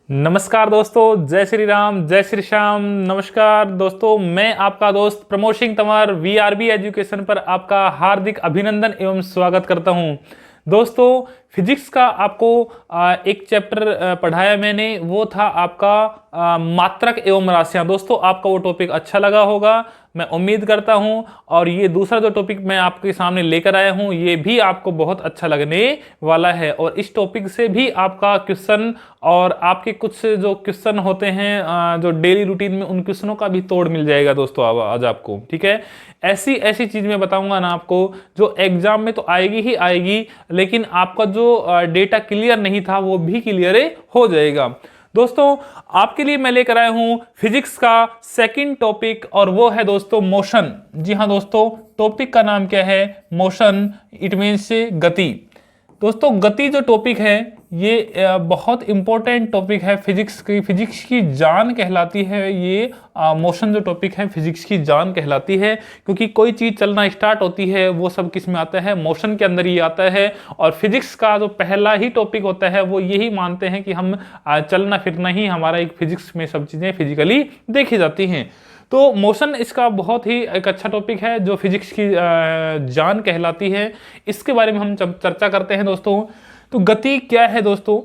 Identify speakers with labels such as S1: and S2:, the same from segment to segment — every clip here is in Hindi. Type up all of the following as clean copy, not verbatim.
S1: नमस्कार दोस्तों, जय श्री राम, जय श्री श्याम। नमस्कार दोस्तों, मैं आपका दोस्त प्रमोद सिंह तंवर वीआरबी एजुकेशन पर आपका हार्दिक अभिनंदन एवं स्वागत करता हूं। दोस्तों, फिजिक्स का आपको एक चैप्टर पढ़ाया मैंने, वो था आपका मात्रक एवं राशियां। दोस्तों, आपका वो टॉपिक अच्छा लगा होगा, मैं उम्मीद करता हूं। और ये दूसरा जो टॉपिक मैं आपके सामने लेकर आया हूं, ये भी आपको बहुत अच्छा लगने वाला है। और इस टॉपिक से भी आपका क्वेश्चन और आपके कुछ जो क्वेश्चन होते हैं जो डेली रूटीन में, उन क्वेश्चनों का भी तोड़ मिल जाएगा दोस्तों आज आपको। ठीक है, ऐसी ऐसी चीज मैं बताऊंगा ना आपको, जो एग्जाम में तो आएगी ही आएगी, लेकिन आपका जो डेटा क्लियर नहीं था वो भी क्लियर हो जाएगा। दोस्तों, आपके लिए मैं लेकर आया हूं फिजिक्स का सेकंड टॉपिक, और वो है दोस्तों मोशन। जी हाँ दोस्तों, टॉपिक का नाम क्या है? मोशन। इट मीन्स गति। दोस्तों, गति जो टॉपिक है ये बहुत इंपॉर्टेंट टॉपिक है फिजिक्स की जान कहलाती है। ये मोशन जो टॉपिक है फिजिक्स की जान कहलाती है, क्योंकि कोई चीज चलना स्टार्ट होती है वो सब किस में आता है? मोशन के अंदर ही आता है। और फिजिक्स का जो पहला ही टॉपिक होता है वो यही मानते हैं कि हम चलना फिरना ही हमारा एक फिजिक्स में सब चीजें फिजिकली देखी जाती हैं। तो मोशन इसका बहुत ही एक अच्छा टॉपिक है जो फिजिक्स की जान कहलाती है। इसके बारे में हम चर्चा करते हैं दोस्तों। तो गति क्या है दोस्तों?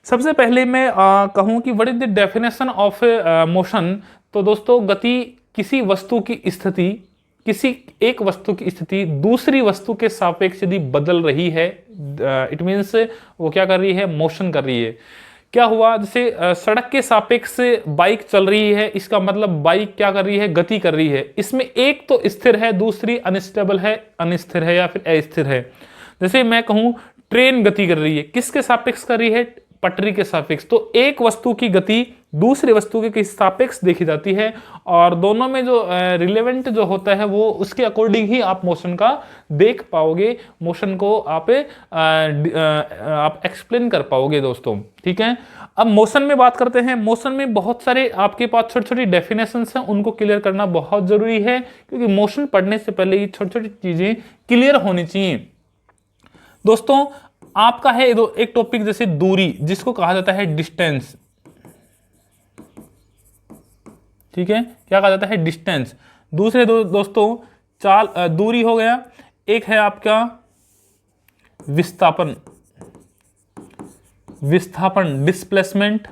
S1: सबसे पहले मैं कहूँ कि what is the definition of motion. तो दोस्तों, गति किसी वस्तु की स्थिति, किसी एक वस्तु की स्थिति दूसरी वस्तु के सापेक्ष यदि बदल रही है, इट मीन्स वो क्या कर रही है? मोशन कर रही है। क्या हुआ? जैसे सड़क के सापेक्ष बाइक चल रही है, इसका मतलब बाइक क्या कर रही है? गति कर रही है। इसमें एक तो स्थिर है, दूसरी अनस्टेबल है, अनस्थिर है या फिर अस्थिर है। जैसे मैं कहूं ट्रेन गति कर रही है, किसके सापेक्ष कर रही है? पटरी के सापेक्ष। तो एक वस्तु की गति दूसरी वस्तु के किस सापेक्ष देखी जाती है, और दोनों में जो रिलेवेंट जो होता है वो उसके अकॉर्डिंग ही आप मोशन का देख पाओगे, मोशन को आप एक्सप्लेन कर पाओगे दोस्तों। ठीक है, अब मोशन में बात करते हैं। मोशन में बहुत सारे आपके पास छोटी छोटी डेफिनेशंस हैं, उनको क्लियर करना बहुत जरूरी है, क्योंकि मोशन पढ़ने से पहले ये छोटी छोटी चीजें क्लियर होनी चाहिए दोस्तों। आपका है एक टॉपिक जैसे दूरी, जिसको कहा जाता है डिस्टेंस। ठीक है, क्या कहा जाता है? डिस्टेंस। दूसरे दोस्तों दूरी हो गया। एक है आपका विस्थापन, डिस्प्लेसमेंट।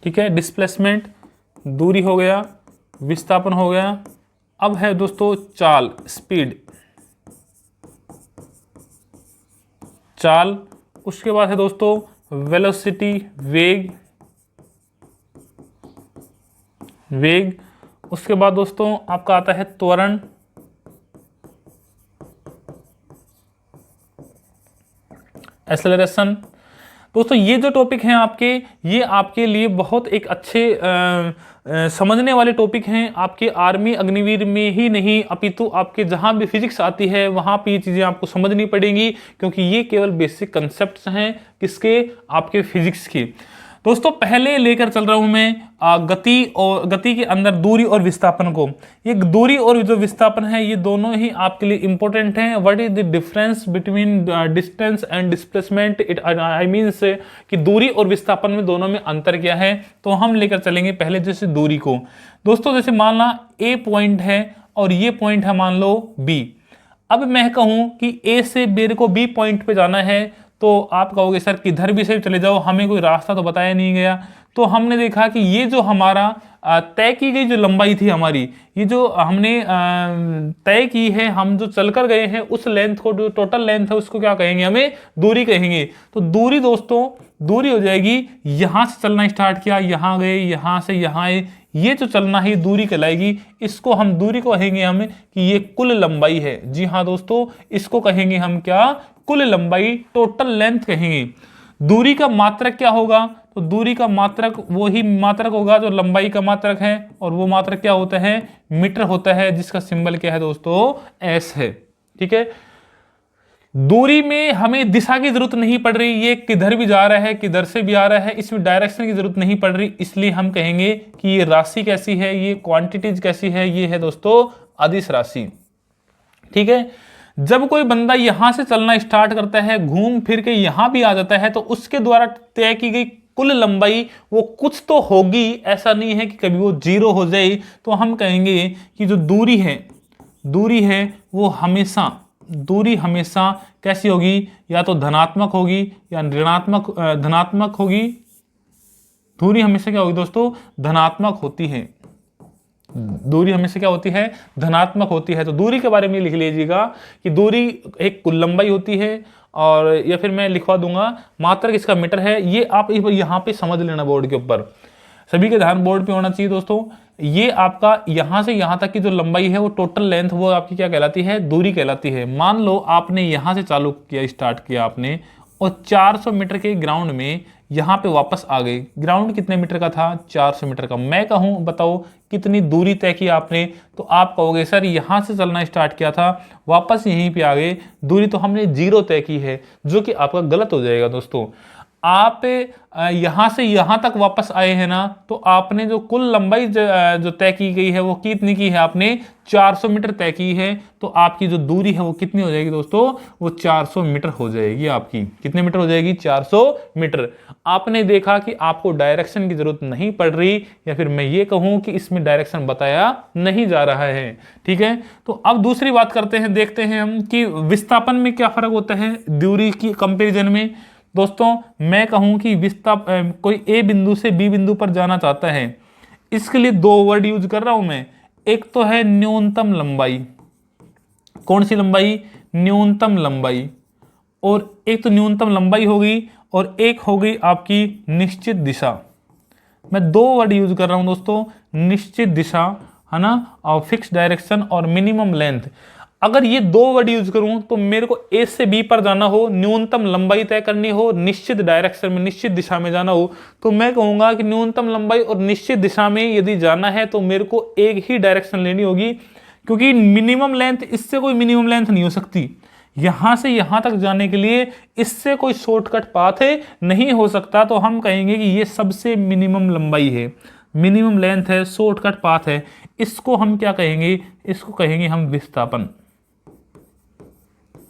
S1: ठीक है, डिस्प्लेसमेंट दूरी हो गया, विस्थापन हो गया। अब है दोस्तों चाल, स्पीड, चाल। उसके बाद है दोस्तों वेलोसिटी, वेग। उसके बाद दोस्तों आपका आता है त्वरण, एक्सेलरेशन। दोस्तों, ये जो टॉपिक हैं आपके, ये आपके लिए बहुत एक अच्छे समझने वाले टॉपिक हैं। आपके आर्मी अग्निवीर में ही नहीं, अपितु आपके जहां भी फिजिक्स आती है वहां पे ये चीजें आपको समझनी पड़ेंगी, क्योंकि ये केवल बेसिक कंसेप्ट्स हैं किसके? आपके फिजिक्स की। दोस्तों, पहले लेकर चल रहा हूं मैं गति, और गति के अंदर दूरी और विस्थापन को। ये दूरी और जो विस्थापन है ये दोनों ही आपके लिए इंपॉर्टेंट हैं। What is the difference between distance and displacement? It I means कि दूरी और विस्थापन में दोनों में अंतर क्या है। तो हम लेकर चलेंगे पहले जैसे दूरी को। दोस्तों, जैसे मान ला ए पॉइंट है और ये पॉइंट है मान लो बी। अब मैं कहूं कि ए से मेरे को बी पॉइंट पे जाना है, तो आप कहोगे सर किधर भी से चले जाओ, हमें कोई रास्ता तो बताया नहीं गया। तो हमने देखा कि ये जो हमारा तय की गई जो लंबाई थी हमारी, ये जो हमने तय की है, हम जो चलकर गए हैं उस लेंथ को, जो टोटल लेंथ है उसको क्या कहेंगे? हमें दूरी कहेंगे। तो दूरी दोस्तों, दूरी हो जाएगी, यहां से चलना स्टार्ट किया, यहां गए, यहां से यहां आए, ये जो चलना है दूरी कहलाएगी। इसको हम दूरी को कहेंगे हम कि ये कुल लंबाई है। जी हाँ दोस्तों, इसको कहेंगे हम क्या? कुल लंबाई, टोटल लेंथ कहेंगे। दूरी का मात्रक क्या होगा? तो दूरी का मात्रक वही मात्रक होगा जो लंबाई का मात्रक है, और वो मात्रक क्या होता है? मीटर होता है, जिसका सिंबल क्या है दोस्तों? एस है। ठीक है, दूरी में हमें दिशा की जरूरत नहीं पड़ रही, ये किधर भी जा रहा है, किधर से भी आ रहा है, इसमें डायरेक्शन की जरूरत नहीं पड़ रही। इसलिए हम कहेंगे कि ये राशि कैसी है, ये क्वांटिटीज कैसी है? ये है दोस्तों अदिश राशि। ठीक है, जब कोई बंदा यहां से चलना स्टार्ट करता है, घूम फिर के यहां भी आ जाता है, तो उसके द्वारा तय की गई कुल लंबाई वो कुछ तो होगी, ऐसा नहीं है कि कभी वो जीरो हो जाए। तो हम कहेंगे कि जो दूरी है वो हमेशा कैसी होगी, या तो धनात्मक होगी या धनात्मक होगी। दूरी हमेशा क्या होगी दोस्तों, धनात्मक होती है। दूरी हमेशा क्या होती है, धनात्मक होती है। तो दूरी के बारे में लिख लीजिएगा कि दूरी एक कुल लंबाई होती है, और या फिर मैं लिखवा दूंगा मात्रक इसका मीटर है। ये आप यहाँ पे समझ लेना, बोर्ड के ऊपर सभी के ध्यान बोर्ड पे होना चाहिए दोस्तों। ये आपका यहां से यहां तक की जो लंबाई है वो टोटल लेंथ, वो आपकी क्या कहलाती है, दूरी कहलाती है। मान लो आपने यहां से चालू किया, स्टार्ट किया आपने, और 400 मीटर के ग्राउंड में यहां पे वापस आ गए। ग्राउंड कितने मीटर का था, 400 मीटर का। मैं कहूं बताओ कितनी दूरी तय की आपने, तो आप कहोगे सर यहां से चलना स्टार्ट किया था, वापस यहीं पे आ गए, दूरी तो हमने 0 तय की है, जो कि आपका गलत हो जाएगा दोस्तों। आप यहां से यहां तक वापस आए हैं ना, तो आपने जो कुल लंबाई जो तय की गई है वो कितनी की है, आपने 400 मीटर तय की है। तो आपकी जो दूरी है वो कितनी हो जाएगी दोस्तों, वो 400 मीटर हो जाएगी। आपकी कितने मीटर हो जाएगी, 400 मीटर। आपने देखा कि आपको डायरेक्शन की जरूरत नहीं पड़ रही, या फिर मैं ये कहूं कि इसमें डायरेक्शन बताया नहीं जा रहा है। ठीक है, तो अब दूसरी बात करते हैं, देखते हैं हम कि विस्थापन में क्या फर्क होता है दूरी की कंपेरिजन में। दोस्तों मैं कहूं कि कोई ए बिंदु से बी बिंदु पर जाना चाहता है, इसके लिए 2 वर्ड यूज कर रहा हूं मैं। एक तो है न्यूनतम लंबाई, कौन सी लंबाई, न्यूनतम लंबाई, और एक तो न्यूनतम लंबाई होगी, और एक हो गई आपकी निश्चित दिशा। मैं 2 वर्ड यूज कर रहा हूं दोस्तों, निश्चित दिशा है ना, और फिक्स डायरेक्शन और मिनिमम लेंथ। अगर ये 2 वर्ड यूज करूं तो मेरे को ए से बी पर जाना हो, न्यूनतम लंबाई तय करनी हो, निश्चित डायरेक्शन में, निश्चित दिशा में जाना हो, तो मैं कहूंगा कि न्यूनतम लंबाई और निश्चित दिशा में यदि जाना है तो मेरे को एक ही डायरेक्शन लेनी होगी, क्योंकि मिनिमम लेंथ, इससे कोई मिनिमम लेंथ नहीं हो सकती। यहां से यहां तक जाने के लिए इससे कोई शॉर्टकट पाथ है नहीं हो सकता। तो हम कहेंगे कि ये सबसे मिनिमम लंबाई है, मिनिमम लेंथ है, शॉर्टकट पाथ है। इसको हम क्या कहेंगे, इसको कहेंगे हम विस्थापन।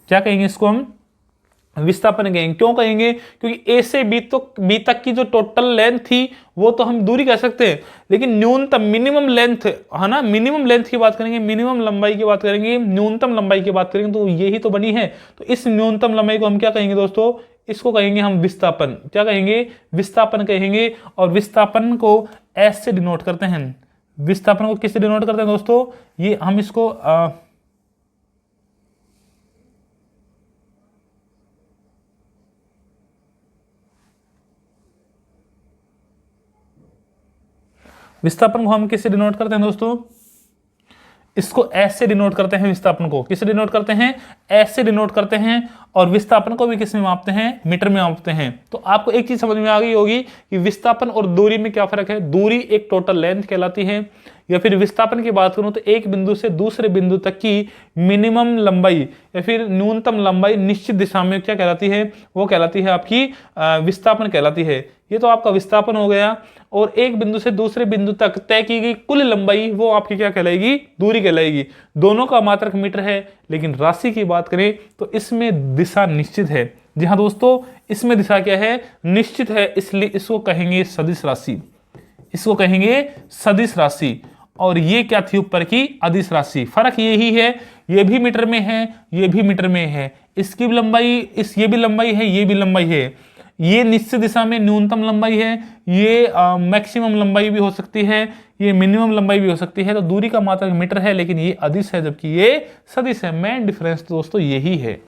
S1: क्या कहेंगे, इसको हम विस्थापन कहेंगे। क्यों कहेंगे, क्योंकि ए से बी तक की जो टोटल लेंथ थी वो तो हम दूरी कह सकते हैं, लेकिन न्यूनतम मिनिमम लेंथ है ना, मिनिमम लेंथ की बात करेंगे, मिनिमम लंबाई की बात करेंगे, न्यूनतम लंबाई की बात करेंगे, तो यही तो बनी है। तो इस न्यूनतम लंबाई को हम क्या कहेंगे दोस्तों, इसको कहेंगे हम विस्थापन। क्या कहेंगे, विस्थापन कहेंगे। और विस्थापन को एस से डिनोट करते हैं। विस्थापन को किससे डिनोट करते हैं दोस्तों, ये हम इसको विस्थापन को हम किससे डिनोट करते हैं दोस्तों, इसको एस से डिनोट करते हैं। विस्थापन को किससे डिनोट करते हैं, एस से डिनोट करते हैं। और विस्थापन को भी किस में मापते हैं, मीटर में मापते हैं। तो आपको एक चीज समझ में आ गई होगी कि विस्थापन और दूरी में क्या फर्क है। दूरी एक टोटल लेंथ कहलाती है, या फिर विस्थापन की बात करूं तो एक बिंदु से दूसरे बिंदु तक की मिनिमम लंबाई या फिर न्यूनतम लंबाई निश्चित दिशा में क्या कहलाती है, वो कहलाती है आपकी विस्थापन कहलाती है। ये तो आपका विस्थापन हो गया। और एक बिंदु से दूसरे बिंदु तक तय की गई कुल लंबाई वो आपकी क्या कहलाएगी, दूरी कहलाएगी। दोनों का मात्रक मीटर है, लेकिन राशि की बात करें तो इसमें दिशा निश्चित है। जी हाँ दोस्तों, इसमें दिशा क्या है, निश्चित है, इसलिए इसको कहेंगे सदिश राशि। इसको कहेंगे सदिश राशि। और ये क्या थी, ऊपर की अदिश राशि। फर्क यही है, ये भी मीटर में है, ये भी मीटर में है। इसकी भी लंबाई, ये भी लंबाई है, ये भी लंबाई है। ये निश्चित दिशा में न्यूनतम लंबाई है, ये मैक्सिमम लंबाई भी हो सकती है, ये मिनिमम लंबाई भी हो सकती है। तो दूरी का मात्रक मीटर है, लेकिन ये अदिश है जबकि ये सदिश है। मेन डिफरेंस दोस्तों यही है।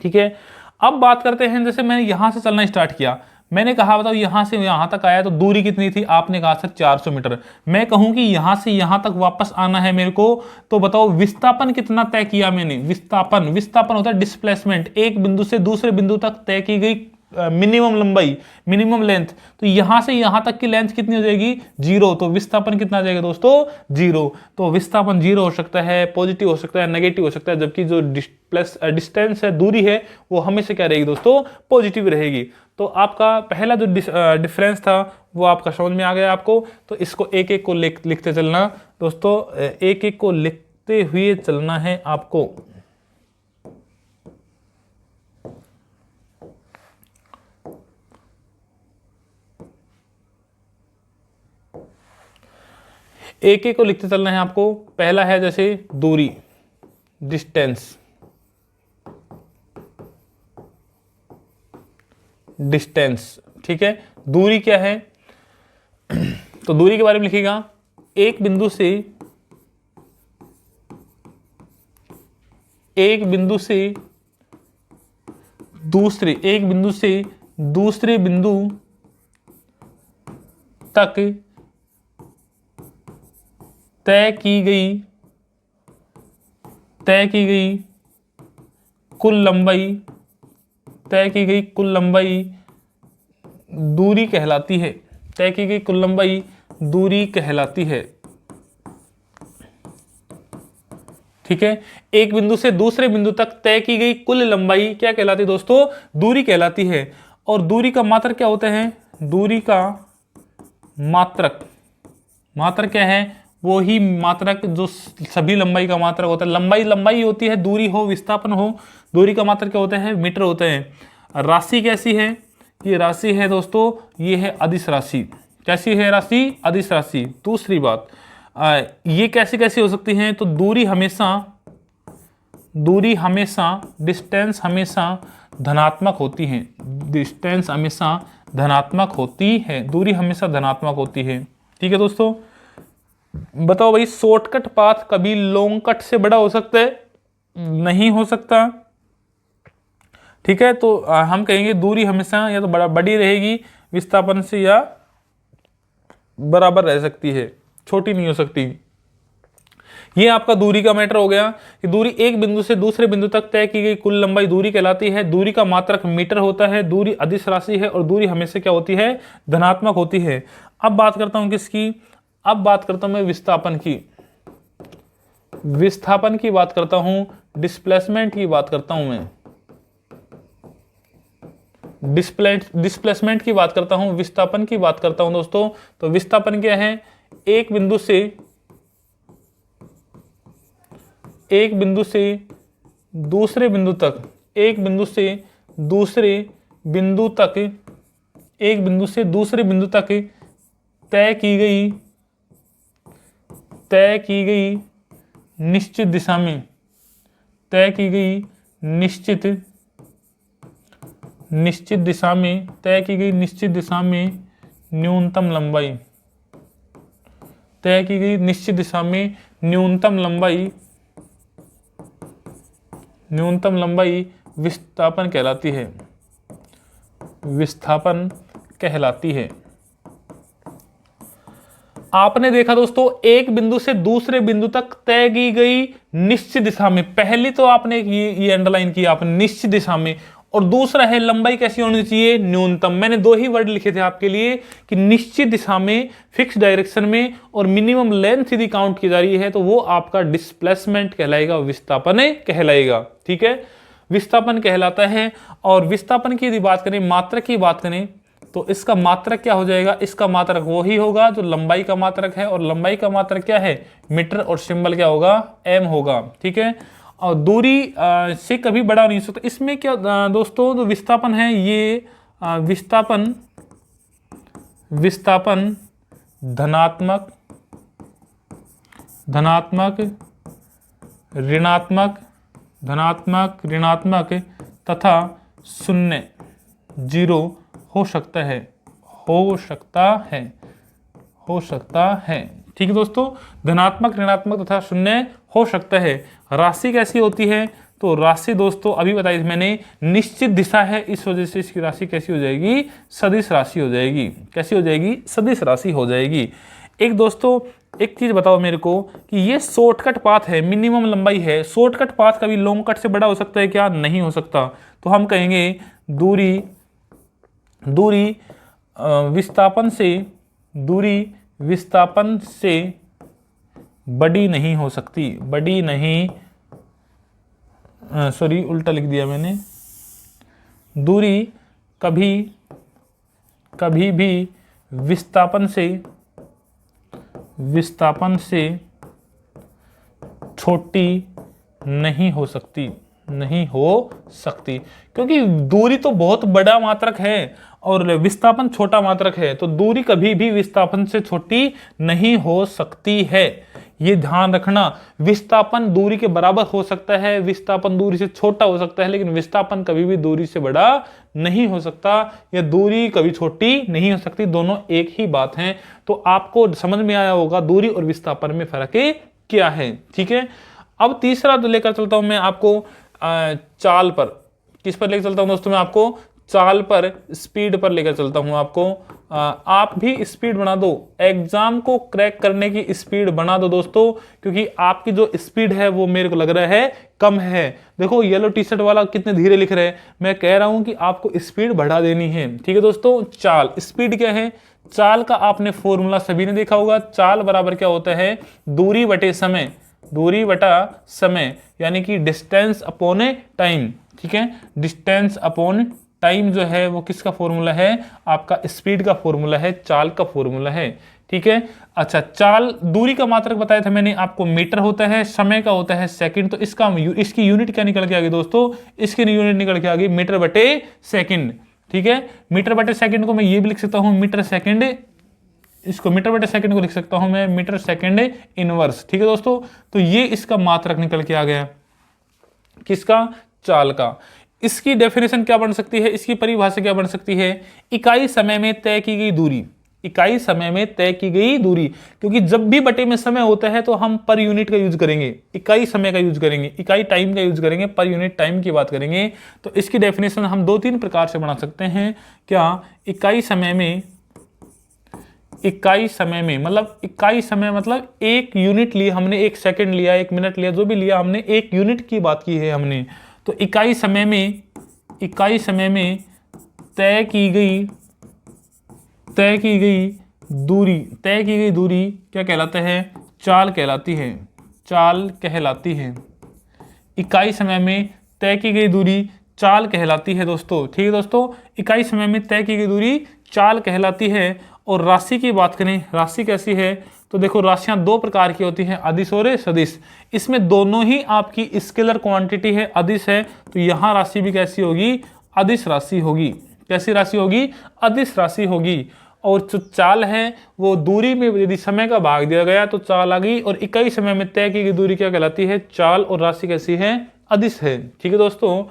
S1: ठीक है, अब बात करते हैं, जैसे मैंने यहां से चलना स्टार्ट किया, मैंने कहा बताओ यहां से यहां तक आया तो दूरी कितनी थी, आपने कहा सर 400 मीटर। मैं कहूं कि यहां से यहां तक वापस आना है मेरे को, तो बताओ विस्थापन कितना तय किया मैंने। विस्थापन होता है डिस्प्लेसमेंट, एक बिंदु से दूसरे बिंदु तक तय की गई मिनिमम लंबाई, मिनिमम लेंथ। तो यहां से यहां तक की लेंथ कितनी हो जाएगी, 0। तो विस्थापन कितना आ जाएगा दोस्तों, 0। तो विस्थापन 0 हो सकता है, पॉजिटिव हो सकता है, नेगेटिव हो सकता है, जबकि जो डिस्टेंस है, दूरी है, वो हमेशा क्या रहेगी दोस्तों, पॉजिटिव रहेगी। तो आपका पहला जो डिफरेंस था वो आपका समझ में आ गया आपको। तो इसको एक एक को लिखते चलना दोस्तों, एक एक को लिखते हुए चलना है आपको। एक एक को लिखते चलना है आपको। पहला है जैसे दूरी, डिस्टेंस, डिस्टेंस, ठीक है। दूरी क्या है, तो दूरी के बारे में लिखिएगा, एक बिंदु से दूसरे, एक बिंदु से दूसरे बिंदु तक तय की गई कुल लंबाई दूरी कहलाती है। तय की गई कुल लंबाई दूरी कहलाती है, ठीक है। एक बिंदु से दूसरे बिंदु तक तय की गई कुल लंबाई क्या कहलाती है दोस्तों, दूरी कहलाती है। और दूरी का मात्रक क्या होता है, दूरी का मात्रक क्या है, वो ही मात्रक जो सभी लंबाई का मात्रक होता है। लंबाई होती है, दूरी हो विस्थापन हो, दूरी का मात्रक क्या होता है, मीटर होता है। राशि कैसी है, ये राशि है दोस्तों, ये है अदिश राशि। कैसी है राशि, अदिश राशि। दूसरी बात, ये कैसी हो सकती है, तो दूरी हमेशा डिस्टेंस हमेशा धनात्मक होती है। डिस्टेंस हमेशा धनात्मक होती है, दूरी हमेशा धनात्मक होती है, ठीक है दोस्तों। बताओ भाई, शॉर्टकट पाथ कभी लॉन्ग कट से बड़ा हो सकता है, नहीं हो सकता, ठीक है। तो हम कहेंगे दूरी हमेशा या तो बड़ी रहेगी विस्थापन से, या बराबर रह सकती है, छोटी नहीं हो सकती। ये आपका दूरी का मैटर हो गया कि दूरी एक बिंदु से दूसरे बिंदु तक तय की गई कुल लंबाई दूरी कहलाती है। दूरी का मात्रक मीटर होता है, दूरी अदिश राशि है और दूरी हमेशा क्या होती है, धनात्मक होती है। अब बात करता हूं किसकी, अब बात करता हूं मैं विस्थापन की। विस्थापन की बात करता हूं, डिस्प्लेसमेंट की बात करता हूं मैं, डिस्प्लेसमेंट की बात करता हूं, विस्थापन की बात करता हूं दोस्तों। तो विस्थापन क्या है, एक बिंदु से दूसरे बिंदु तक, एक बिंदु से दूसरे बिंदु तक तय की गई निश्चित दिशा में न्यूनतम लंबाई विस्थापन कहलाती है। आपने देखा दोस्तों, एक बिंदु से दूसरे बिंदु तक तय की गई निश्चित दिशा में, पहली तो आपने ये अंडरलाइन किया आपने, निश्चित दिशा में। और दूसरा है लंबाई कैसी होनी चाहिए, न्यूनतम। मैंने दो ही वर्ड लिखे थे आपके लिए कि निश्चित दिशा में, फिक्स डायरेक्शन में, और मिनिमम लेंथ यदि काउंट की जा रही है तो वो आपका डिस्प्लेसमेंट कहलाएगा, विस्थापन कहलाएगा, ठीक है, विस्थापन कहलाता है। और विस्थापन की यदि बात करें, मात्रक की बात करें, तो इसका मात्रक क्या हो जाएगा, इसका मात्रक वो ही होगा जो लंबाई का मात्रक है, और लंबाई का मात्रक क्या है, मीटर, और सिंबल क्या होगा, एम होगा, ठीक है। और दूरी से कभी बड़ा नहीं हो सकता। इसमें क्या दोस्तों, जो विस्थापन है, ये विस्थापन धनात्मक, ऋणात्मक तथा शून्य, जीरो हो सकता है, ठीक है दोस्तों। धनात्मक, ऋणात्मक तथा शून्य हो सकता है। राशि कैसी होती है, तो राशि दोस्तों अभी बताई मैंने, निश्चित दिशा है, इस वजह से इसकी राशि कैसी हो जाएगी, सदिश राशि हो जाएगी। कैसी हो जाएगी, सदिश राशि हो जाएगी। एक दोस्तों एक चीज बताओ मेरे को कि ये शॉर्टकट पाथ है, मिनिमम लंबाई है, शॉर्टकट पाथ कभी लॉन्ग कट से बड़ा हो सकता है क्या, नहीं हो सकता। तो हम कहेंगे दूरी विस्थापन से बड़ी नहीं हो सकती, उल्टा लिख दिया मैंने। दूरी कभी भी विस्थापन से छोटी नहीं हो सकती, क्योंकि दूरी तो बहुत बड़ा मात्रक है और विस्थापन छोटा मात्रक है तो दूरी कभी भी विस्थापन से छोटी नहीं हो सकती है। ये ध्यान रखना, विस्थापन दूरी के बराबर हो सकता है, विस्थापन दूरी से छोटा हो सकता है, लेकिन विस्थापन कभी भी दूरी से बड़ा नहीं हो सकता, या दूरी कभी छोटी नहीं हो सकती, दोनों एक ही बात है। तो आपको समझ में आया होगा दूरी और विस्थापन में फर्क क्या है। ठीक है, अब तीसरा तो लेकर चलता हूं मैं आपको चाल पर। किस पर लेकर चलता हूं दोस्तों? मैं आपको चाल पर, स्पीड पर लेकर चलता हूं आपको। आप भी स्पीड बना दो, एग्जाम को क्रैक करने की स्पीड बना दो दोस्तों, क्योंकि आपकी जो स्पीड है वो मेरे को लग रहा है कम है। देखो येलो टी शर्ट वाला कितने धीरे लिख रहे हैं, मैं कह रहा हूं कि आपको स्पीड बढ़ा देनी है। ठीक है दोस्तों, चाल, स्पीड क्या है? चाल का आपने फॉर्मूला सभी ने देखा होगा, चाल बराबर क्या होता है? दूरी बटे समय, दूरी बटा समय, यानी कि डिस्टेंस अपॉन ए टाइम। ठीक है, डिस्टेंस अपॉन टाइम जो है वो किसका फॉर्मूला है? आपका स्पीड का फॉर्मूला है, चाल का फॉर्मूला है। ठीक है, अच्छा, चाल, दूरी का मात्रक बताया था मैंने आपको मीटर होता है, समय का होता है सेकंड। तो इसकी यूनिट क्या निकल के आ गई दोस्तों? इसकी यूनिट निकल के आ गई मीटर बटे सेकंड। ठीक है, मीटर बटे सेकंड को मैं ये भी लिख सकता हूं मीटर सेकंड, इसको मीटर बटे सेकंड को लिख सकता हूं मैं मीटर सेकंड इनवर्स। ठीक है दोस्तों, तो ये इसका मात्रक निकल के आ गया, किसका? चाल का। इसकी डेफिनेशन क्या बन सकती है, इसकी परिभाषा क्या बन सकती है? इकाई समय में तय की गई दूरी, इकाई समय में तय की गई दूरी, क्योंकि जब भी बटे में समय होता है तो हम पर यूनिट का यूज करेंगे, इकाई समय का यूज करेंगे, इकाई टाइम का यूज करेंगे, पर यूनिट टाइम की बात करेंगे। तो इसकी डेफिनेशन हम दो तीन प्रकार से बना सकते हैं। क्या? इकाई समय में, इकाई समय में मतलब, इकाई समय मतलब एक यूनिट लिया हमने, एक सेकंड लिया, एक मिनट लिया, जो भी लिया हमने, एक यूनिट की बात की है हमने। तो इकाई समय में, इकाई समय में तय की गई दूरी, तय की गई दूरी क्या कहलाता है? चाल कहलाती है, चाल कहलाती है। इकाई समय में तय की गई दूरी चाल कहलाती है दोस्तों। ठीक है दोस्तों, इकाई समय में तय की गई दूरी चाल कहलाती है। और राशि की बात करें, राशि कैसी है? तो देखो, राशियां दो प्रकार की होती हैं, अदिश और सदिश। इसमें दोनों ही आपकी स्केलर क्वांटिटी है, अदिश है, तो यहां राशि भी कैसी होगी? अदिश राशि होगी। कैसी राशि होगी? अदिश राशि होगी। और जो चाल है वो दूरी में यदि समय का भाग दिया गया तो चाल आ गई, और इकाई समय में तय की गई दूरी क्या कहलाती है? चाल। और राशि कैसी है? अदिश है। ठीक है दोस्तों,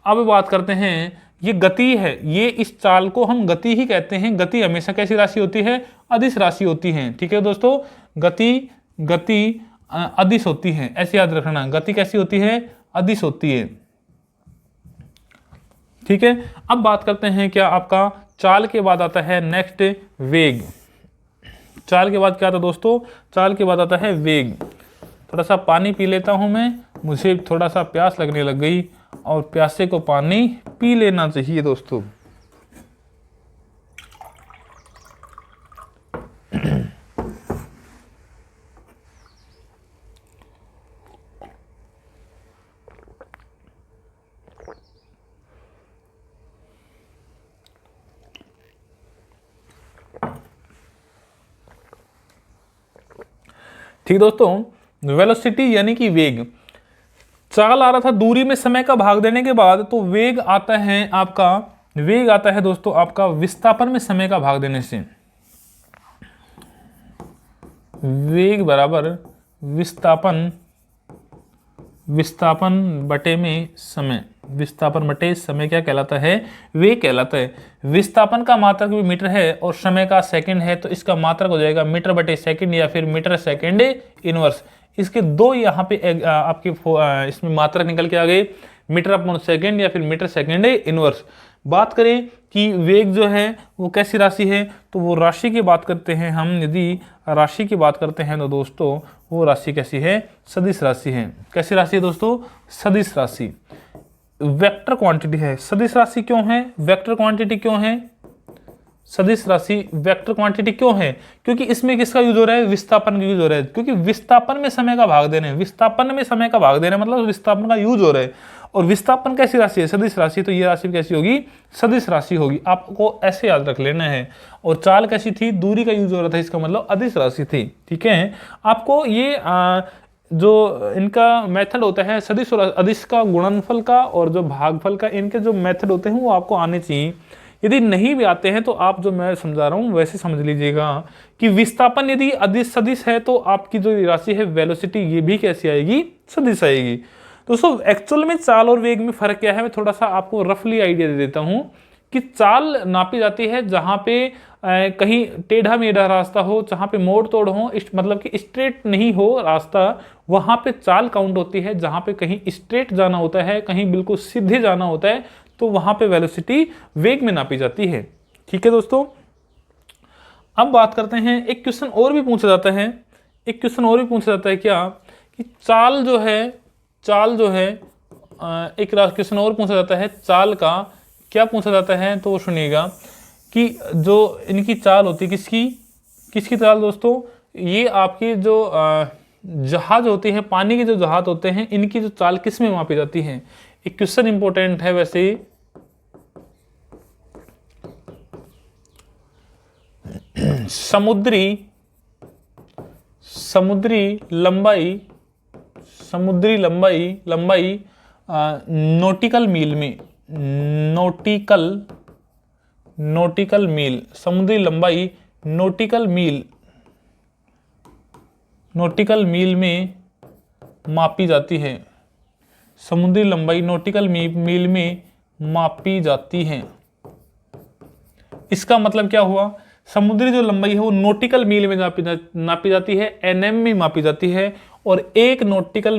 S1: अब बात करते हैं, ये गति है, ये इस चाल को हम गति ही कहते हैं। गति हमेशा कैसी राशि होती है? अदिश राशि होती है। ठीक है दोस्तों, गति अदिश होती है, ऐसे याद रखना, गति कैसी होती है? अदिश होती है। ठीक है, अब बात करते हैं, क्या आपका चाल के बाद आता है नेक्स्ट वेग। चाल के बाद क्या आता है दोस्तों? चाल के बाद आता है वेग। थोड़ा सा पानी पी लेता हूं मैं, मुझे थोड़ा सा प्यास लगने लग गई, और प्यासे को पानी पी लेना चाहिए दोस्तों। ठीक दोस्तों, वेलोसिटी यानी कि वेग, चाल आ रहा था दूरी में समय का भाग देने के बाद, तो वेग आता है आपका, वेग आता है दोस्तों आपका विस्थापन में समय का भाग देने से। वेग बराबर विस्थापन, विस्थापन बटे में समय, विस्थापन बटे समय क्या कहलाता है? वेग कहलाता है। विस्थापन का मात्रक भी मीटर है और समय का सेकंड है, तो इसका मात्रक हो जाएगा मीटर बटे सेकंड या फिर मीटर सेकंड इनवर्स। इसके दो यहाँ पे आपके इसमें मात्रक निकल के आ गए, मीटर अपॉन सेकंड या फिर मीटर सेकंड इनवर्स। बात करें कि वेग जो है वो कैसी राशि है, तो वो राशि की बात करते हैं हम। यदि राशि की बात करते हैं तो दोस्तों वो राशि कैसी है? सदिश राशि है। कैसी राशि है दोस्तों? सदिश राशि। वेक्टर क्वांटिटी है। सदिश राशि क्यों है? वेक्टर क्वांटिटी क्यों है? सदिश राशि वेक्टर क्वांटिटी क्यों है? क्योंकि इसमें किसका यूज हो रहा है? विस्थापन का यूज हो रहा है। क्योंकि विस्थापन में समय का भाग देने, विस्थापन में समय का भाग देने मतलब विस्थापन का यूज हो रहा है। और विस्थापन कैसी राशि है? सदिश राशि। तो ये राशि भी कैसी होगी? सदिश राशि होगी। आपको ऐसे याद रख लेना है। और चाल कैसी थी? दूरी का यूज हो रहा था, इसका मतलब अदिश राशि थी। ठीक है, आपको ये जो इनका मेथड होता है सदिश और अदिश का, गुणनफल का और जो भागफल का, इनके जो मेथड होते हैं वो आपको आने चाहिए। यदि नहीं भी आते हैं तो आप जो मैं समझा रहा हूं वैसे समझ लीजिएगा कि विस्थापन यदि अदिश सदिश है तो आपकी जो राशि है वेलोसिटी ये भी कैसी आएगी, सदिश आएगी। दोस्तों एक्चुअल में चाल और वेग में फर्क क्या है, मैं थोड़ा सा आपको रफली आइडिया दे देता हूं कि चाल नापी जाती है जहां पे कहीं टेढ़ा मेढ़ा रास्ता हो, जहां पे मोड़ तोड़ हो, मतलब कि स्ट्रेट नहीं हो रास्ता, वहां पे चाल काउंट होती है। जहां पे कहीं स्ट्रेट जाना होता है, कहीं बिल्कुल सीधे जाना होता है, तो वहां पे वेलोसिटी वेग में नापी जाती है। ठीक है दोस्तों, अब बात करते हैं, एक क्वेश्चन और भी पूछा जाता है, एक क्वेश्चन और भी पूछा जाता है क्या कि चाल जो है एक क्वेश्चन और पूछा जाता है चाल का, क्या पूछा जाता है तो सुनिएगा कि जो इनकी चाल होती है, किसकी चाल दोस्तों, ये आपकी जो जहाज होती है, पानी के जो जहाज होते हैं, इनकी जो चाल किस में मापी जाती है। एक क्वेश्चन इंपॉर्टेंट है वैसे ही, समुद्री लंबाई नॉटिकल मील में, नॉटिकल मील, समुद्री लंबाई नॉटिकल मील में मापी जाती है। समुद्री लंबाई नॉटिकल मील में मापी जाती है। इसका मतलब क्या हुआ, समुद्री जो लंबाई है वो नॉटिकल मील में नापी जाती है, एनएम में मापी जाती है। और एक नॉटिकल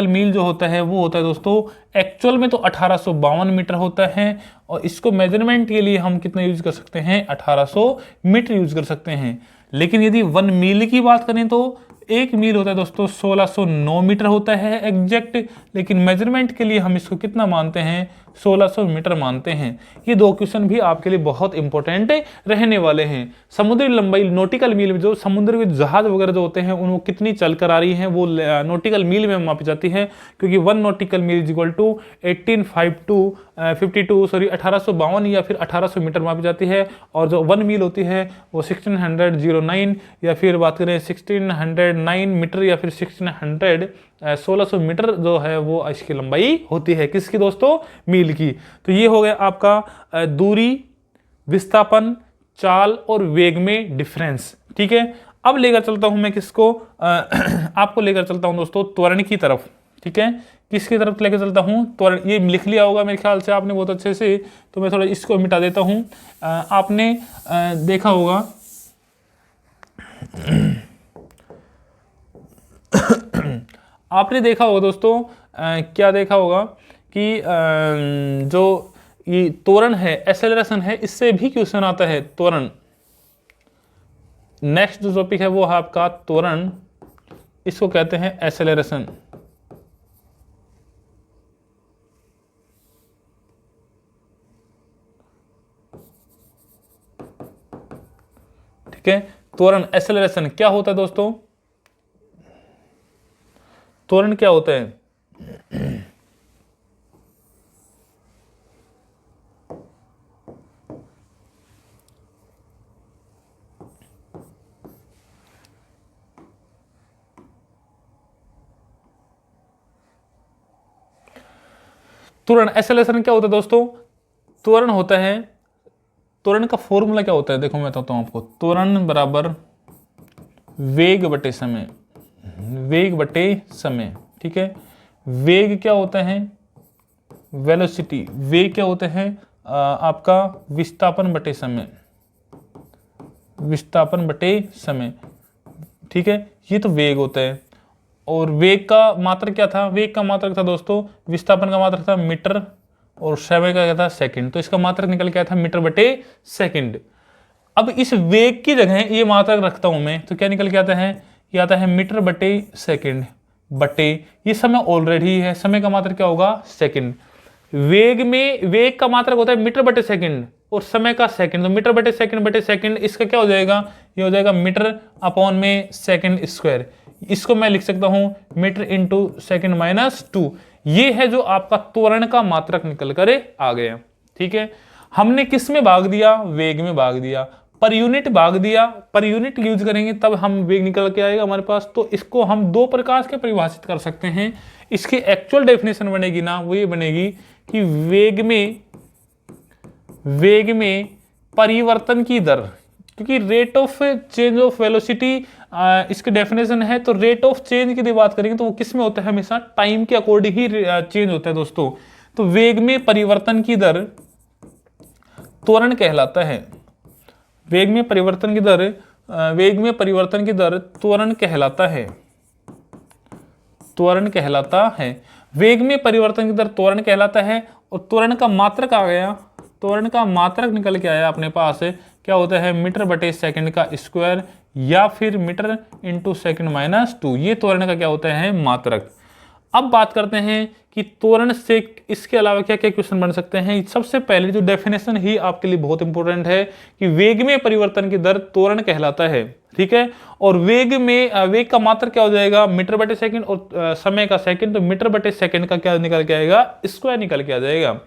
S1: मील जो होता है वो होता है दोस्तों एक्चुअल में तो 1852 मीटर होता है, और इसको मेजरमेंट के लिए हम कितना यूज कर सकते हैं, 1800 मीटर यूज कर सकते हैं। लेकिन यदि 1 मील की बात करें तो 1 मील होता है दोस्तों 1609 मीटर होता है एग्जैक्ट, लेकिन मेजरमेंट के लिए हम इसको कितना मानते हैं, 1600 मीटर मानते हैं। ये दो क्वेश्चन भी आपके लिए बहुत इंपॉर्टेंट रहने वाले हैं। समुद्री लंबाई नॉटिकल मील में, जो समुद्र के जहाज वगैरह जो होते हैं उनको कितनी चल कर आ रही हैं वो नॉटिकल मील में मापी जाती है, क्योंकि 1 nautical mile is equal to 1852 या फिर 1800 मीटर मापी जाती है। और जो 1 मील होती है वो 1609 या फिर बात करें 1609 मीटर या फिर 1600 मीटर जो है वो इसकी लंबाई होती है, किसकी दोस्तों, मील की। तो ये हो गया आपका दूरी, विस्थापन, चाल और वेग में डिफरेंस। ठीक है, अब लेकर चलता हूं मैं किसको, आपको लेकर चलता हूं दोस्तों त्वरण की तरफ। ठीक है, किसकी तरफ लेकर चलता हूं, त्वरण। ये लिख लिया होगा मेरे ख्याल से आपने बहुत अच्छे से, तो मैं थोड़ा इसको मिटा देता हूं। आपने देखा होगा आपने देखा होगा दोस्तों, क्या देखा होगा कि जो ये त्वरण है, एक्सेलरेशन है, इससे भी क्वेश्चन आता है त्वरण। नेक्स्ट जो टॉपिक है वो है आपका त्वरण, इसको कहते हैं एक्सेलरेशन। ठीक है, त्वरण एक्सेलरेशन क्या होता है दोस्तों, त्वरण क्या होता है, त्वरण एक्सेलरेशन क्या होता है दोस्तों, त्वरण होता है, त्वरण का फॉर्मूला क्या होता है, देखो मैं बताता हूं आपको। त्वरण बराबर वेग बटे समय, वेग बटे समय। ठीक है, वेग क्या होता है, वेलोसिटी। वेग क्या होता है आपका विस्थापन बटे समय, विस्थापन बटे समय। ठीक है, ये तो वेग होता है। और वेग का मात्रक क्या था, वेग का मात्रक था दोस्तों, विस्थापन का मात्रक था मीटर और समय का क्या था, सेकंड। तो इसका मात्रक निकल के आया था मीटर बटे सेकंड। अब इस वेग की जगह ये मात्रक रखता हूं मैं, तो क्या निकल के आता है, ये आता है मीटर बटे सेकंड बटे, ये समय ऑलरेडी है, समय का मात्रक क्या होगा, सेकंड। वेग में वेग का मात्रक होता है मीटर बटे सेकंड और समय का सेकंड, तो मीटर बटे सेकंड, इसका क्या हो जाएगा, ये हो जाएगा मीटर अपॉन में सेकंड स्क्वायर। इसको मैं लिख सकता हूं मीटर इंटू सेकंड माइनस 2। ये है जो आपका त्वरण का मात्रक निकल कर आ गया। ठीक है, हमने किस में भाग दिया, वेग में भाग दिया, पर यूनिट भाग दिया, पर यूनिट यूज करेंगे तब हम वेग निकल के आएगा हमारे पास। तो इसको हम दो प्रकार के परिभाषित कर सकते हैं। इसकी एक्चुअल डेफिनेशन बनेगी ना, वो ये बनेगी कि वेग में वेग में परिवर्तन की दर, क्योंकि rate of change of velocity इसकी डेफिनेशन है, तो रेट ऑफ चेंज की बात करेंगे तो वो किस में होता है, हमेशा टाइम के अकॉर्डिंग ही चेंज होता है दोस्तों। तो वेग में परिवर्तन की दर त्वरण कहलाता है। वेग में परिवर्तन की दर त्वरण कहलाता है। त्वरण कहलाता है। वेग में परिवर्तन की दर त्वरण कहलाता है। और त्वरण का मात्रक आ गया, त्वरण का मात्रक निकल के आया अपने पास, क्या होता है, मीटर बटे सेकंड का स्क्वायर या फिर मीटर इंटू सेकंड माइनस 2। ये त्वरण का क्या होता है, मात्रक। अब बात करते हैं कि त्वरण से इसके अलावा क्या क्या क्वेश्चन बन सकते हैं। सबसे पहले जो डेफिनेशन ही आपके लिए बहुत इंपॉर्टेंट है कि वेग में परिवर्तन की दर त्वरण कहलाता है, ठीक है। और वेग का मात्रक क्या हो जाएगा, मीटर बटे सेकंड, और समय का सेकंड, तो मीटर बटे सेकंड का क्या निकल के आएगा, स्क्वायर निकल के आ जाएगा।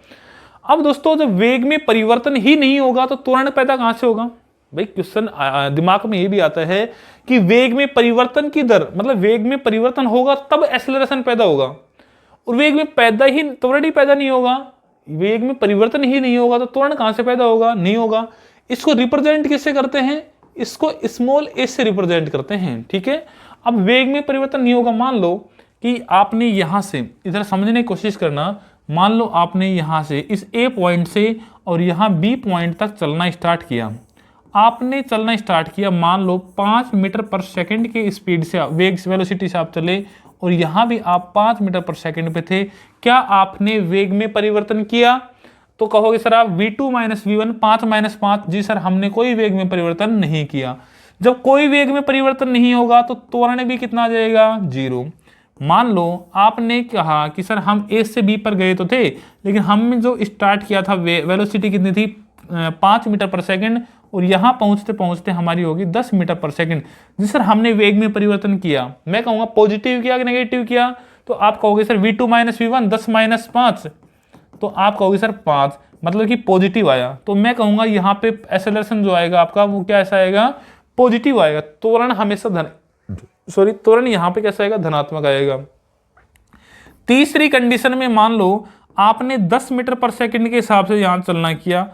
S1: अब दोस्तों जब वेग में परिवर्तन ही नहीं होगा तो त्वरण पैदा कहां से होगा। भाई क्वेश्चन दिमाग में ये भी आता है कि वेग में परिवर्तन की दर, मतलब वेग में परिवर्तन होगा तब एक्सेलरेशन पैदा होगा, और वेग में त्वरण ही पैदा नहीं होगा। वेग में परिवर्तन ही नहीं होगा तो त्वरण कहां से पैदा होगा, नहीं होगा। इसको रिप्रेजेंट किससे करते हैं, इसको स्मॉल ए से रिप्रेजेंट करते हैं, ठीक है। अब वेग में परिवर्तन नहीं होगा, मान लो कि आपने यहां से, इधर समझने की कोशिश करना, मान लो आपने यहां से इस ए पॉइंट से और यहां बी पॉइंट तक चलना स्टार्ट किया। आपने चलना स्टार्ट किया, मान लो 5 मीटर पर सेकंड की स्पीड से, वेलोसिटी से आप चले, और यहां भी आप 5 मीटर पर सेकंड पे थे। क्या आपने वेग में परिवर्तन किया, तो कहोगे सर आप v2 माइनस v1, 5 माइनस 5। जी सर, हमने कोई वेग में परिवर्तन नहीं किया। जब कोई वेग में परिवर्तन नहीं होगा तो त्वरण भी कितना आ जाएगा, 0। मान लो आपने कहा कि सर हम ए से बी पर गए तो थे, लेकिन हमने जो स्टार्ट किया था वेलोसिटी कितनी थी, 5 मीटर पर सेकंड, और यहां पहुंचते पहुंचते हमारी होगी 10 मीटर पर सेकंड। जी सर हमने वेग में परिवर्तन किया, मैं कहूंगा पॉजिटिव किया कि नेगेटिव किया, तो आप कहोगे sir v2 minus v1, 10 minus 5, तो आप कहोगे सर 5, मतलब कि पॉजिटिव आया। तो मैं कहूंगा यहाँ पे एक्सेलरेशन जो आएगा आपका वो क्या ऐसा आएगा, पॉजिटिव आएगा। त्वरण हमेशा त्वरण यहाँ पे कैसा आएगा, धनात्मक आएगा। तीसरी कंडीशन में मान लो आपने 10 मीटर पर सेकंड के हिसाब से यहां चलना किया,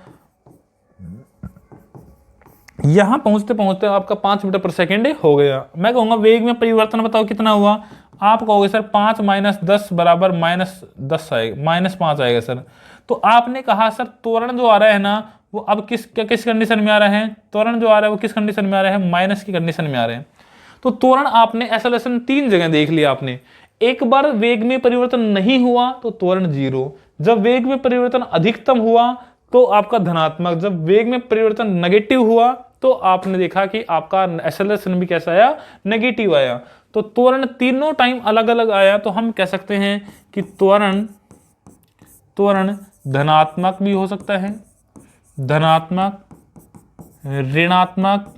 S1: यहां पहुंचते पहुंचते आपका 5 मीटर पर सेकंड हो गया। मैं कहूंगा वेग में परिवर्तन बताओ कितना हुआ, आप कहोगे सर 5 माइनस 10 बराबर -10 आएगा, -5 आएगा सर। तो आपने कहा सर त्वरण जो आ रहा है ना वो अब किस कंडीशन में आ रहा है, त्वरण जो आ रहा है वो किस कंडीशन में आ रहा है, माइनस की कंडीशन में आ रहे हैं। तो त्वरण आपने एक्सेलरेशन 3 जगह देख लिया आपने। एक बार वेग में परिवर्तन नहीं हुआ तो त्वरण 0, जब वेग में परिवर्तन अधिकतम हुआ तो आपका धनात्मक, जब वेग में परिवर्तन नेगेटिव हुआ तो आपने देखा कि आपका एक्सेलरेशन भी कैसा आया, नेगेटिव आया। तो त्वरण तीनों टाइम अलग अलग आया, तो हम कह सकते हैं कि त्वरण धनात्मक भी हो सकता है, धनात्मक, ऋणात्मक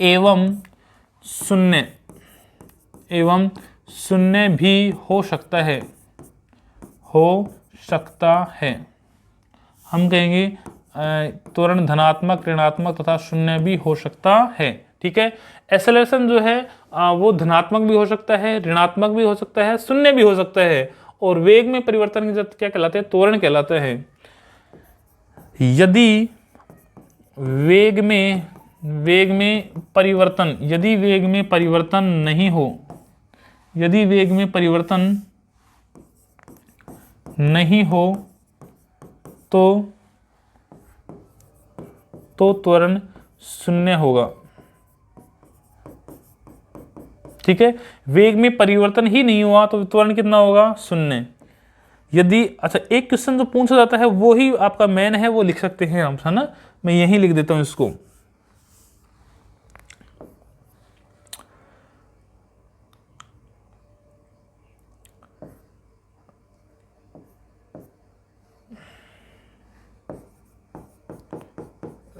S1: एवं शून्य भी हो सकता है। हम कहेंगे त्वरण धनात्मक, ऋणात्मक तथा शून्य भी हो सकता है, ठीक है। एक्सेलरेशन जो है वो धनात्मक भी हो सकता है, ऋणात्मक भी हो सकता है, शून्य भी हो सकता है। और वेग में परिवर्तन की क्या कहलाते हैं, त्वरण कहलाता है। यदि वेग में परिवर्तन नहीं हो, यदि वेग में परिवर्तन नहीं हो तो त्वरण 0 होगा, ठीक है। वेग में परिवर्तन ही नहीं हुआ तो त्वरण कितना होगा, 0। यदि अच्छा एक क्वेश्चन जो पूछा जाता है वो ही आपका मेन है, वो लिख सकते हैं हम, है ना। मैं यही लिख देता हूं इसको।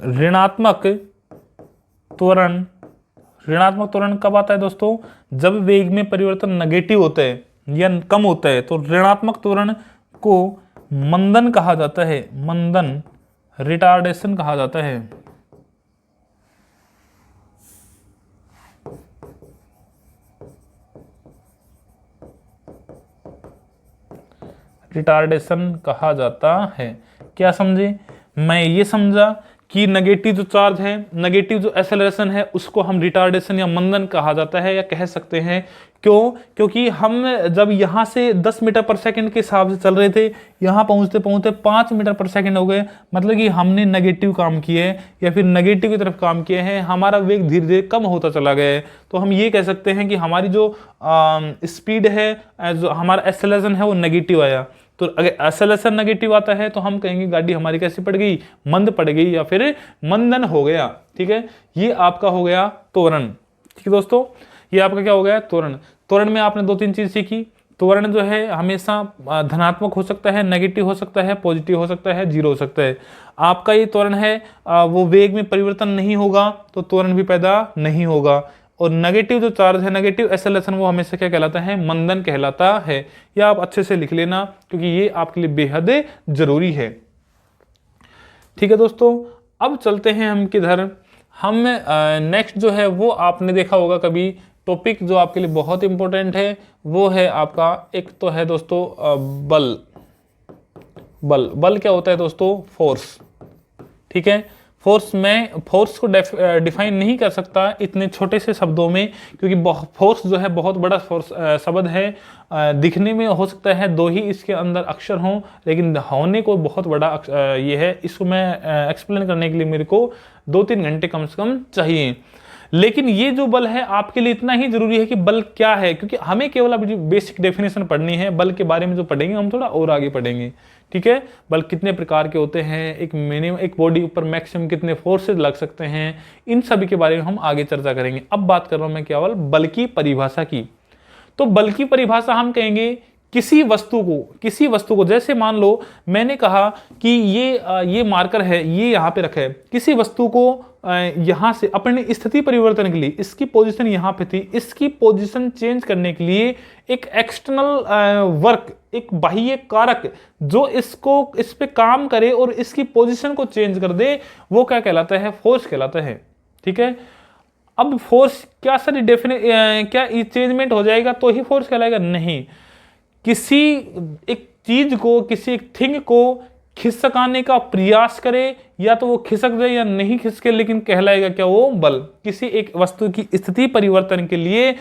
S1: ऋणात्मक त्वरण कब आता है दोस्तों, जब वेग में परिवर्तन नेगेटिव होता है या कम होता है, तो ऋणात्मक त्वरण को मंदन कहा जाता है, मंदन, रिटार्डेशन कहा जाता है। रिटार्डेशन कहा जाता है। क्या समझे? मैं ये समझा कि नेगेटिव जो चार्ज है, नेगेटिव जो एक्सेलरेशन है, उसको हम रिटार्डेशन या मंदन कहा जाता है या कह सकते हैं। क्यों? क्योंकि हम जब यहाँ से 10 मीटर पर सेकंड के हिसाब से चल रहे थे, यहाँ पहुँचते पहुँचते 5 मीटर पर सेकंड हो गए, मतलब कि हमने नेगेटिव काम किए या फिर नेगेटिव की तरफ काम किए हैं, हमारा वेग धीरे धीरे कम होता चला गया है। तो हम ये कह सकते हैं कि हमारी जो स्पीड है, जो हमारा एक्सेलरेशन है, वो नेगेटिव आया। तो अगर एक्सेलरेशन नेगेटिव आता है तो हम कहेंगे गाड़ी हमारी कैसी पड़ गई? मंद पड़ गई या फिर मंदन हो गया। ठीक है, ये आपका हो गया त्वरण। ठीक है दोस्तों, ये आपका क्या हो गया? त्वरण। त्वरण में आपने 2-3 चीज सीखी। त्वरण जो है हमेशा धनात्मक हो सकता है, नेगेटिव हो सकता है, पॉजिटिव हो सकता है, जीरो हो सकता है। आपका ये त्वरण है वो वेग में परिवर्तन नहीं होगा तो त्वरण भी पैदा नहीं होगा। और नेगेटिव जो चार्ज है, नेगेटिव एक्सेलरेशन, वो हमेशा क्या कहलाता है? मंदन कहलाता है। या आप अच्छे से लिख लेना क्योंकि ये आपके लिए बेहद जरूरी है। ठीक है दोस्तों, अब चलते हैं हम किधर? हम नेक्स्ट जो है वो आपने देखा होगा कभी टॉपिक जो आपके लिए बहुत इंपॉर्टेंट है, वो है आपका, एक तो है दोस्तों बल। बल, बल क्या होता है दोस्तों? फोर्स। ठीक है, फोर्स, मैं फोर्स को डिफाइन नहीं कर सकता इतने छोटे से शब्दों में, क्योंकि फोर्स जो है बहुत बड़ा फोर्स शब्द है। दिखने में हो सकता है 2 ही इसके अंदर अक्षर हों, लेकिन होने को बहुत बड़ा ये है। इसको मैं एक्सप्लेन करने के लिए मेरे को 2-3 घंटे कम से कम चाहिए। लेकिन ये जो बल है आपके लिए इतना ही जरूरी है कि बल क्या है, क्योंकि हमें केवल अभी बेसिक डेफिनेशन पढ़नी है। बल के बारे में जो पढ़ेंगे हम थोड़ा और आगे पढ़ेंगे। ठीक है, बल कितने प्रकार के होते हैं, एक मिनिमम, एक बॉडी ऊपर मैक्सिमम कितने फोर्सेज लग सकते हैं, इन सभी के बारे में हम आगे चर्चा करेंगे। अब बात कर रहा हूं मैं केवल बल की परिभाषा की। तो बल की परिभाषा हम कहेंगे किसी वस्तु को जैसे मान लो मैंने कहा कि ये मार्कर है, ये यहाँ पे रखा है। किसी वस्तु को यहाँ से अपनी स्थिति परिवर्तन के लिए, इसकी पोजीशन यहाँ पे थी, इसकी पोजीशन चेंज करने के लिए एक एक्सटर्नल वर्क, एक बाह्य कारक जो इस पे काम करे और इसकी पोजीशन को चेंज कर दे, वो क्या कहलाता है? फोर्स कहलाता है। ठीक है, अब फोर्स क्या सर क्या चेंजमेंट हो जाएगा तो ही फोर्स कहलाएगा? नहीं, किसी एक चीज को, किसी एक थिंग को खिसकाने का प्रयास करे, या तो वो खिसक जाए या नहीं खिसके, लेकिन कहलाएगा क्या? वो बल। किसी एक वस्तु की स्थिति परिवर्तन के लिए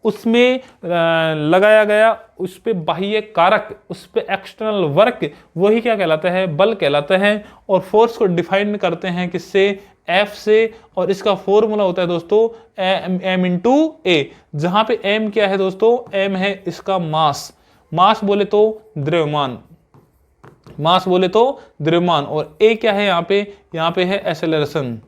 S1: उसमें लगाया गया, उस पे बाह्य कारक, उस पे एक्सटर्नल वर्क, वही क्या कहलाता है? बल कहलाता है। और फोर्स को डिफाइन करते हैं किससे? F से। और इसका फॉर्मूला होता है दोस्तों m इंटू ए, जहां पे m क्या है दोस्तों? m है इसका मास। मास बोले तो द्रव्यमान, मास बोले तो द्रव्यमान। और ए क्या है यहाँ पे है एक्सेलरेशन,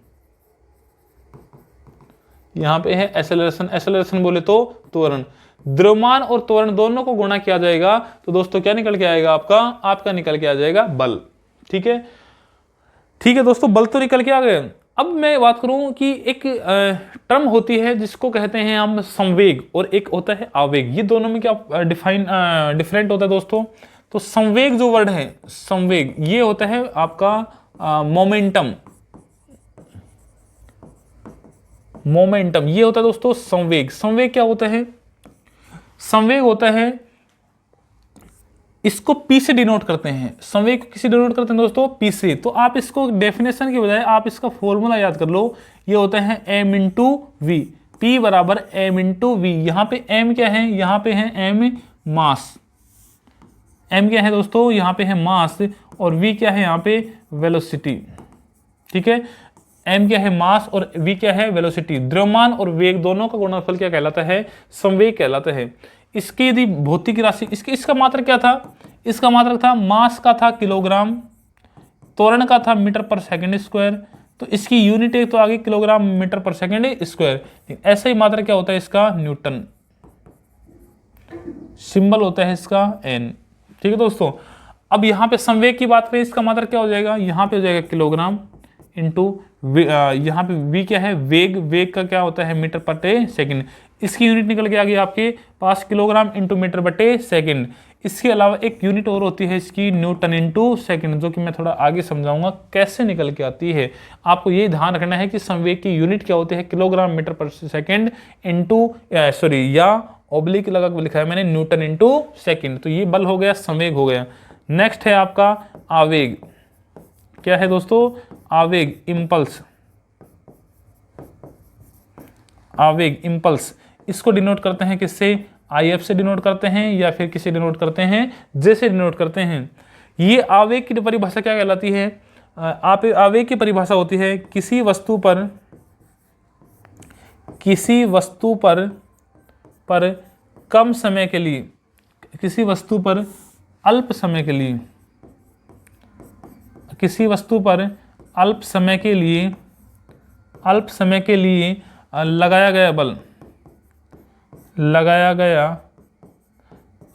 S1: यहाँ पे है एक्सेलरेशन। एक्सेलरेशन बोले तो त्वरण। द्रव्यमान और त्वरण दोनों को गुणा किया जाएगा तो दोस्तों क्या निकल के आएगा? आपका निकल के आ जाएगा बल। ठीक है, ठीक है दोस्तों, बल तो निकल के आ गए। अब मैं बात करूं कि एक टर्म होती है जिसको कहते हैं हम संवेग, और एक होता है आवेग। ये दोनों में क्या डिफरेंट होता है दोस्तों? तो संवेग जो वर्ड है, संवेग, ये होता है आपका मोमेंटम। मोमेंटम ये होता है दोस्तों संवेग। संवेग क्या होता है? संवेग होता है, इसको पी से डिनोट करते हैं। संवेग को किसी डिनोट करते हैं दोस्तों? पी से। तो आप इसको डेफिनेशन के बजाय आप इसका फॉर्मूला याद कर लो। ये होता है m इंटू वी। पी बराबर m इंटू वी। यहाँ पे m क्या है? यहाँ पे है m मास। m क्या है दोस्तों? यहाँ पे है मास। और v क्या है? यहाँ पे वेलोसिटी। ठीक है, m क्या है? मास, और v क्या है? वेलोसिटी। द्रव्यमान और वेग दोनों का गुणनफल क्या कहलाता है? संवेग कहलाता है। इसकी यदि भौतिक राशि, इसका मात्रक क्या था? इसका मात्रक था, मास का था किलोग्राम, त्वरण का था मीटर पर सेकंड स्क्वायर। तो इसकी यूनिट एक तो आगे किलोग्राम मीटर पर सेकंड स्क्वायर। ऐसा ही मात्रक क्या होता है इसका? न्यूटन। सिंबल होता है इसका n। ठीक है दोस्तों, अब यहाँ पे संवेग की बात करें, इसका मात्रक क्या हो जाएगा? यहाँ पे हो जाएगा किलोग्राम इंटू, यहाँ पे v क्या है? वेग। वेग का क्या होता है? मीटर पर सेकंड। इसकी यूनिट निकल के आ गई आपके पास किलोग्राम इंटू मीटर बटे सेकंड। इसके अलावा एक यूनिट और होती है इसकी, न्यूटन इंटू सेकंड, जो कि मैं थोड़ा आगे समझाऊंगा कैसे निकल के आती है। आपको ये ध्यान रखना है कि संवेग की यूनिट क्या होती है? किलोग्राम मीटर पर सेकंड इंटू या ऑब्लिक लगा के लिखा है मैंने, न्यूटन इंटू सेकंड। तो ये बल हो गया, संवेग हो गया। नेक्स्ट है आपका आवेग। क्या है दोस्तों? आवेग, इम्पल्स। आवेग, इम्पल्स, इसको डिनोट करते हैं किससे? IF से डिनोट करते हैं या फिर किसे डिनोट करते हैं? J से डिनोट करते हैं। ये आवेग की परिभाषा क्या कहलाती है? आवेग की परिभाषा होती है किसी वस्तु पर कम समय के लिए, किसी वस्तु पर अल्प समय के लिए, किसी वस्तु पर अल्प समय के लिए लगाया गया बल,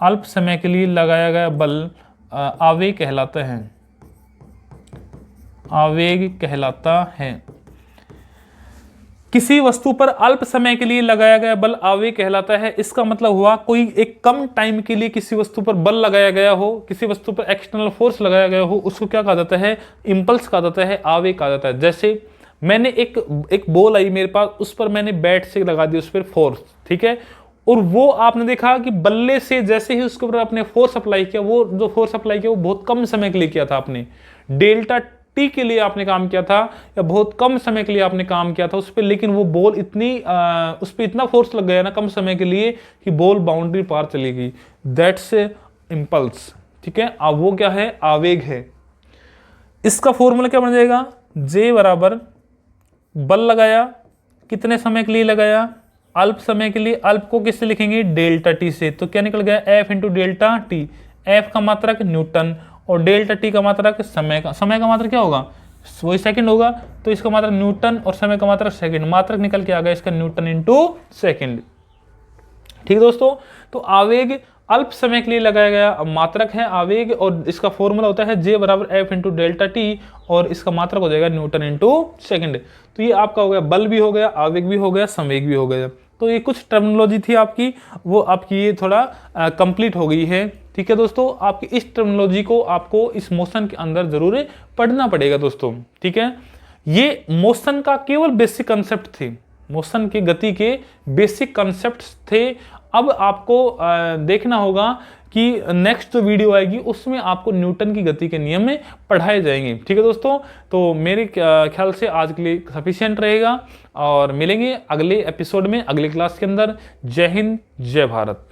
S1: अल्प समय के लिए लगाया गया बल आवेग कहलाता है, आवेग कहलाता है। किसी वस्तु पर अल्प समय के लिए लगाया गया बल आवेग कहलाता है। इसका मतलब हुआ कोई एक कम टाइम के लिए किसी वस्तु पर बल लगाया गया हो, किसी वस्तु पर एक्सटर्नल फोर्स लगाया गया हो, उसको क्या कहा जाता है? इंपल्स कहा जाता है, आवेग कहा जाता है। जैसे मैंने एक बॉल आई मेरे पास, उस पर मैंने बैट से लगा दी उस पर फोर्स, ठीक है, और वो आपने देखा कि बल्ले से जैसे ही उसके ऊपर आपने फोर्स अप्लाई किया, वो जो फोर्स अप्लाई किया वो बहुत कम समय के लिए किया था आपने, डेल्टा टी के लिए आपने काम किया था या बहुत कम समय के लिए आपने काम किया था उस पर, लेकिन वो बॉल उस पर इतना फोर्स लग गया ना कम समय के लिए कि बॉल बाउंड्री पार चली गई। दैट्स इंपल्स, ठीक है। अब वो क्या है? आवेग है। इसका फॉर्मूला क्या बन जाएगा? J बराबर बल लगाया, कितने समय के लिए लगाया? अल्प समय के लिए। अल्प को किससे लिखेंगे? डेल्टा टी से। तो क्या निकल गया? F into delta T. F का मात्रक न्यूटन और डेल्टा टी का मात्रक समय का। समय का मात्रक क्या होगा? वही सेकंड होगा, तो इसका मात्रक न्यूटन और समय का मात्रक सेकंड। मात्रक निकल के आ गया इसका न्यूटन इंटू सेकंड। ठीक है दोस्तों, तो आवेग अल्प समय के लिए लगाया गया मात्रक है आवेग, और इसका फॉर्मूला होता है J बराबर F इंटू डेल्टा टी, और इसका मात्रक हो जाएगा न्यूटन इंटू सेकंड। तो ये आपका हो गया बल भी हो गया, आवेग भी हो गया, संवेग भी हो गया। तो ये कुछ टर्मिनोलॉजी थी आपकी, वो आपकी ये थोड़ा कंप्लीट हो गई है। ठीक है दोस्तों, आपकी इस टर्मिनोलॉजी को आपको इस मोशन के अंदर जरूर पढ़ना पड़ेगा दोस्तों। ठीक है, ये मोशन का केवल बेसिक कंसेप्ट थे, मोशन के गति के बेसिक कंसेप्ट थे। अब आपको देखना होगा कि नेक्स्ट जो वीडियो आएगी उसमें आपको न्यूटन की गति के नियम में पढ़ाए जाएंगे। ठीक है दोस्तों, तो मेरे ख्याल से आज के लिए सफिशिएंट रहेगा, और मिलेंगे अगले एपिसोड में, अगले क्लास के अंदर। जय हिंद, जय भारत।